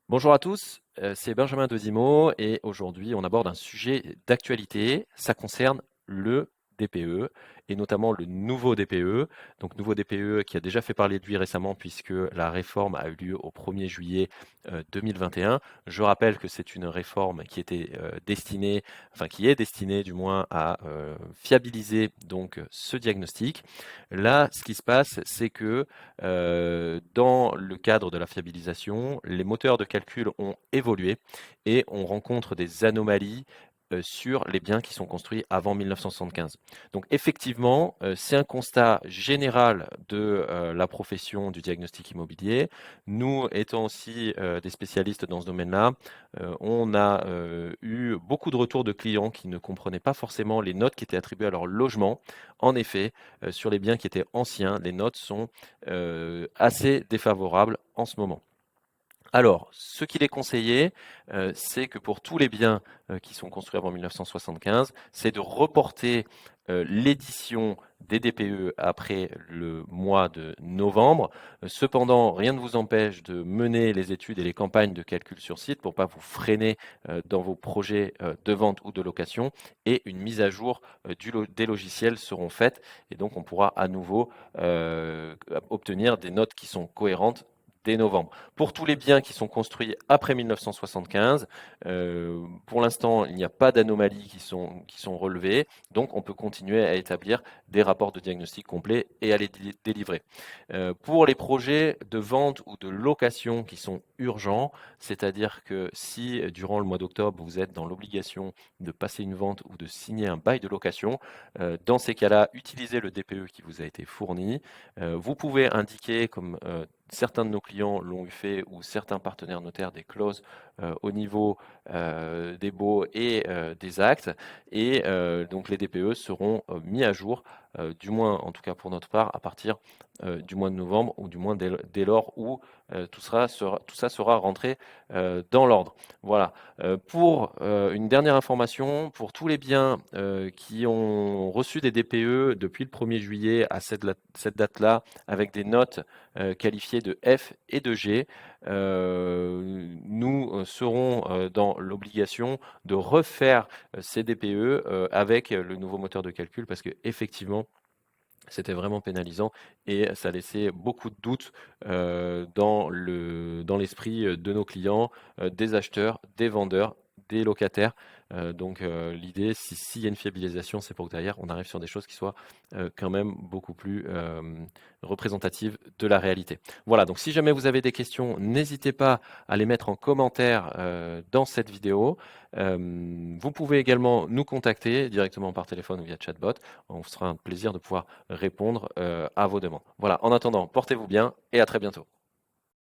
Bonjour à tous, c'est Benjamin Dezimo et aujourd'hui on aborde un sujet d'actualité. Ça concerne le DPE et notamment le nouveau DPE. Donc nouveau DPE qui a déjà fait parler de lui récemment puisque la réforme a eu lieu au 1er juillet 2021. Je rappelle que c'est une réforme qui était destinée, enfin qui est destinée du moins à fiabiliser donc ce diagnostic. Là, ce qui se passe, c'est que dans le cadre de la fiabilisation, les moteurs de calcul ont évolué et on rencontre des anomalies sur les biens qui sont construits avant 1975. Donc effectivement, c'est un constat général de la profession du diagnostic immobilier. Nous, étant aussi des spécialistes dans ce domaine-là, on a eu beaucoup de retours de clients qui ne comprenaient pas forcément les notes qui étaient attribuées à leur logement. En effet, sur les biens qui étaient anciens, les notes sont assez défavorable en ce moment. Alors, ce qu'il est conseillé, c'est que pour tous les biens qui sont construits avant 1975, c'est de reporter l'édition des DPE après le mois de novembre. Cependant, rien ne vous empêche de mener les études et les campagnes de calcul sur site pour ne pas vous freiner dans vos projets de vente ou de location. Et une mise à jour des logiciels seront faites et donc on pourra à nouveau obtenir des notes qui sont cohérentes dès novembre. Pour tous les biens qui sont construits après 1975, pour l'instant, il n'y a pas d'anomalies qui sont relevées, donc on peut continuer à établir des rapports de diagnostic complets et à les délivrer. Pour les projets de vente ou de location qui sont urgents, c'est-à-dire que si durant le mois d'octobre, vous êtes dans l'obligation de passer une vente ou de signer un bail de location, dans ces cas-là, utilisez le DPE qui vous a été fourni. Vous pouvez indiquer comme certains de nos clients l'ont eu fait ou certains partenaires notaires des clauses au niveau des baux et des actes. Et donc les DPE seront mis à jour, du moins en tout cas pour notre part, à partir du mois de novembre ou du moins dès lors où tout ça sera rentré dans l'ordre. Voilà. Pour une dernière information, pour tous les biens qui ont reçu des DPE depuis le 1er juillet à cette date-là, avec des notes qualifiés de F et de G, nous serons dans l'obligation de refaire ces DPE avec le nouveau moteur de calcul parce que effectivement, c'était vraiment pénalisant et ça laissait beaucoup de doutes dans l'esprit de nos clients, des acheteurs, des vendeurs, des locataires. Donc l'idée, s'il y a une fiabilisation, c'est pour que derrière, on arrive sur des choses qui soient quand même beaucoup plus représentatives de la réalité. Voilà, donc si jamais vous avez des questions, n'hésitez pas à les mettre en commentaire dans cette vidéo. Vous pouvez également nous contacter directement par téléphone ou via chatbot. On se fera un plaisir de pouvoir répondre à vos demandes. Voilà, en attendant, portez-vous bien et à très bientôt.